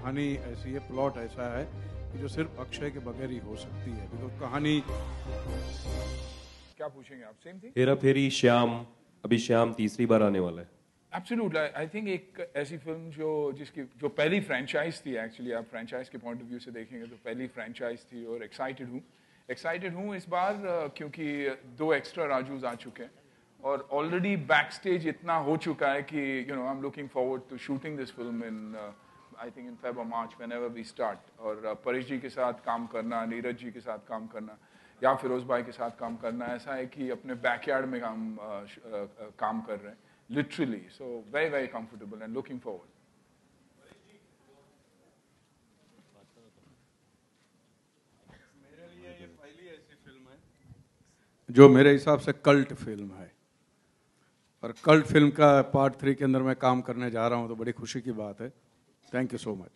कहानी ऐसी है, प्लॉट ऐसा है कि जो सिर्फ अक्षय के बगैर ही हो सकती है, बिकॉज कहानी। क्या पूछेंगे आप? Same thing. हेरा फेरी श्याम, अभी श्याम तीसरी बार आने वाला है। एब्सोल्युटली, आई थिंक एक ऐसी फिल्म जो पहली फ्रेंचाइज थी, एक्चुअली आप फ्रेंचाइज के पॉइंट ऑफ व्यू से देखेंगे तो पहली फ्रेंचाइज थी, और एक्साइटेड हूँ इस बार क्योंकि 2 एक्स्ट्रा राजूज आ चुके हैं और ऑलरेडी बैक स्टेज इतना हो चुका है कि I am looking forward to shooting this film in I think in Feb और मार्च व्हेनेवर वी स्टार्ट। और परेश जी के साथ काम करना, नीरज जी के साथ काम करना या फिरोज भाई के साथ काम करना, ऐसा है कि अपने बैकयार्ड में काम कर रहे हैं literally. So very very comfortable and looking forward. मेरे लिए ये पहली ऐसी फिल्म है जो मेरे हिसाब से कल्ट फिल्म है, और कल्ट फिल्म का पार्ट 3 के अंदर मैं काम करने जा रहा हूं, तो बड़ी खुशी की बात है। Thank you so much.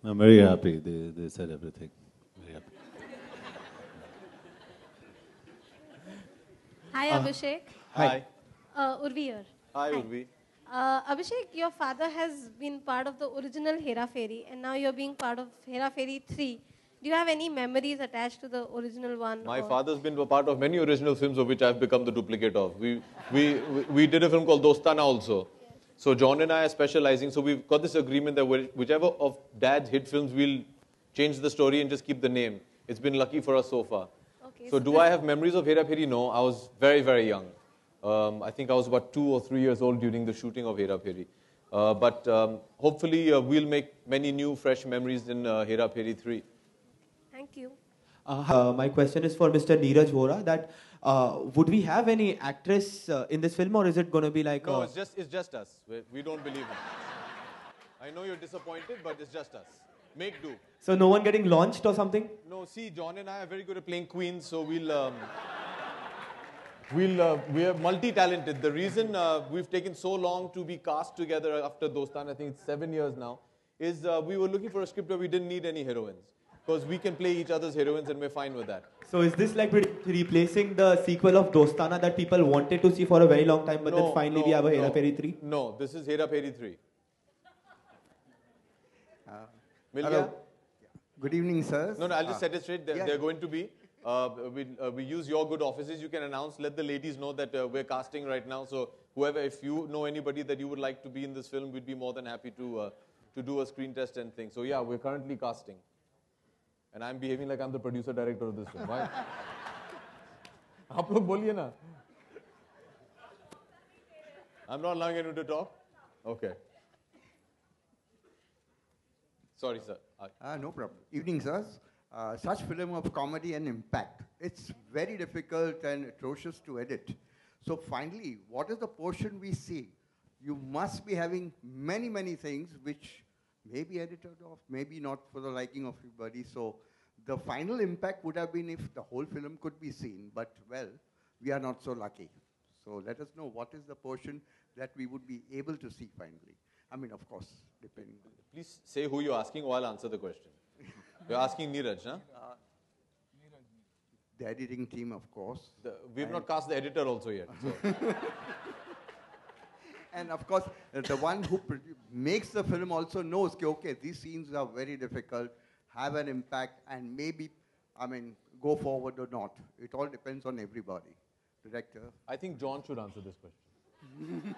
I'm very happy. They said everything. Very happy. Hi, Abhishek. Hi. Urvi here. Hi, Urvi. Abhishek, your father has been part of the original Hera Fairy, and now you're being part of Hera Fairy 3. Do you have any memories attached to the original one? My father's been a part of many original films of which I've become the duplicate of. We did a film called Dostana also. So John and I are specializing. So we've got this agreement that whichever of Dad's hit films, we'll change the story and just keep the name. It's been lucky for us so far. Okay, So do I have memories of Hera Pheri? No, I was very, very young. I think I was about 2 or 3 years old during the shooting of Hera Pheri. But hopefully we'll make many new, fresh memories in Hera Pheri 3. Thank you. My question is for Mr. Neeraj Vora. That would we have any actress in this film, or is it going to be like? No, it's just us. We don't believe it. I know you're disappointed, but it's just us. Make do. So no one getting launched or something? No, see, John and I are very good at playing queens, so we are multi-talented. The reason we've taken so long to be cast together after Dostan, I think it's 7 years now, is we were looking for a script where we didn't need any heroines. Because we can play each other's heroines and we're fine with that. So is this like replacing the sequel of Dostana that people wanted to see for a very long time, but then finally we have a Hera Pheri 3? No, this is Hera Pheri 3. Hello. Good evening, sir. No, I'll just set it straight. They're going to be. We use your good offices. You can announce, let the ladies know that we're casting right now. So whoever, if you know anybody that you would like to be in this film, we'd be more than happy to do a screen test and things. So yeah, we're currently casting. And I'm behaving like I'm the producer director of this film. Why? आप लोग बोलिए ना. I'm not allowing anyone to talk? Okay. Sorry, sir. No problem. Evening, sirs. Such film of comedy and impact, it's very difficult and atrocious to edit. So finally, what is the portion we see? You must be having many, many things which may be edited off, maybe not for the liking of everybody. So the final impact would have been if the whole film could be seen, but well, we are not so lucky. So let us know what is the portion that we would be able to see finally. I mean, of course, depending. Please say who you're asking or I'll answer the question. You're asking Neeraj, huh? The editing team, of course. We've not cast the editor also yet. So. And of course, the one who makes the film also knows, okay, these scenes are very difficult, have an impact, and maybe, I mean, go forward or not. It all depends on everybody. Director. I think John should answer this question.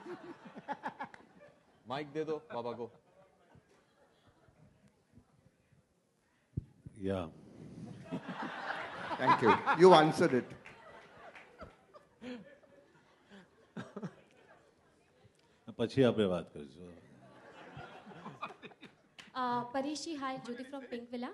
Mic de do, Baba go. Yeah. Thank you. You answered it. પછી આપણે વાત કરીશું. परेश जी, हाय, ज्योति from pink villa.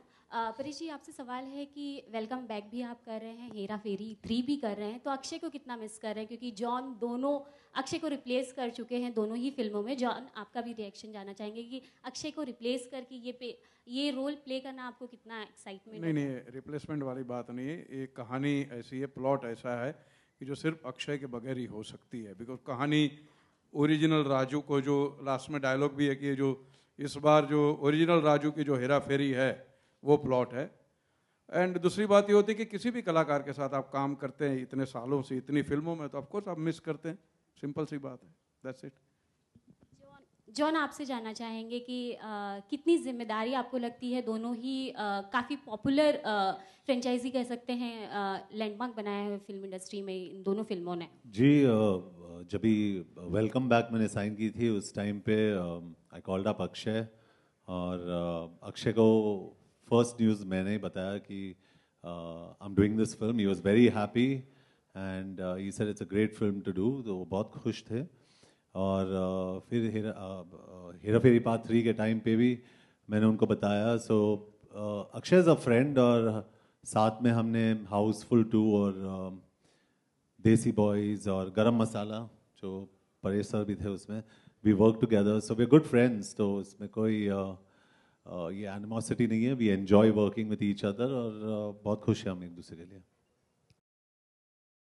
Paresh जी, आपसे सवाल है कि welcome back भी आप कर रहे हैं, हेरा फेरी 3 भी कर रहे हैं, तो अक्षय को कितना मिस कर रहे हैं? क्योंकि जॉन दोनों अक्षय को रिप्लेस कर चुके हैं दोनों ही फिल्मों में। जॉन, आपका भी रिएक्शन जानना चाहेंगे कि अक्षय को रिप्लेस करके ये रोल प्ले करना आपको कितना एक्साइटमेंट? नहीं, रिप्लेसमेंट वाली बात नहीं है। ये कहानी ऐसी है, प्लॉट ऐसा है कि जो सिर्फ अक्षय के बगैर ही हो सकती है। बिकॉज कहानी ओरिजिनल राजू को, जो लास्ट में डायलॉग भी है कि जो इस बार जो ओरिजिनल राजू की जो हेरा फेरी है वो प्लॉट है। एंड दूसरी बात ये होती है कि किसी भी कलाकार के साथ आप काम करते हैं इतने सालों से, इतनी फिल्मों में, तो ऑफकोर्स आप मिस करते हैं। सिंपल सी बात है, दैट्स इट। जॉन आपसे जानना चाहेंगे कि कितनी जिम्मेदारी आपको लगती है, दोनों ही काफ़ी पॉपुलर फ्रेंचाइजी कह सकते हैं, लैंडमार्क बनाया है फिल्म इंडस्ट्री में इन दोनों फिल्मों ने। जी, जब भी वेलकम बैक मैंने साइन की थी उस टाइम पे आई कॉल्ड अप अक्षय, और अक्षय को फर्स्ट न्यूज़ मैंने ही बताया कि I am doing this film. He was very happy and he said it's a great film to do, तो वो बहुत खुश थे। और फिर हेरा फेरी पार्ट 3 के टाइम पे भी मैंने उनको बताया। सो अक्षय इज़ अ फ्रेंड, और साथ में हमने हाउसफुल 2 और देसी बॉयज़ और गरम मसाला, जो परेश सर भी थे उसमें, we work together, so we good friends. तो इसमें कोई ये एनिमोसिटी नहीं है, we enjoy working with each other, और बहुत खुश हैं हम एक दूसरे के लिए।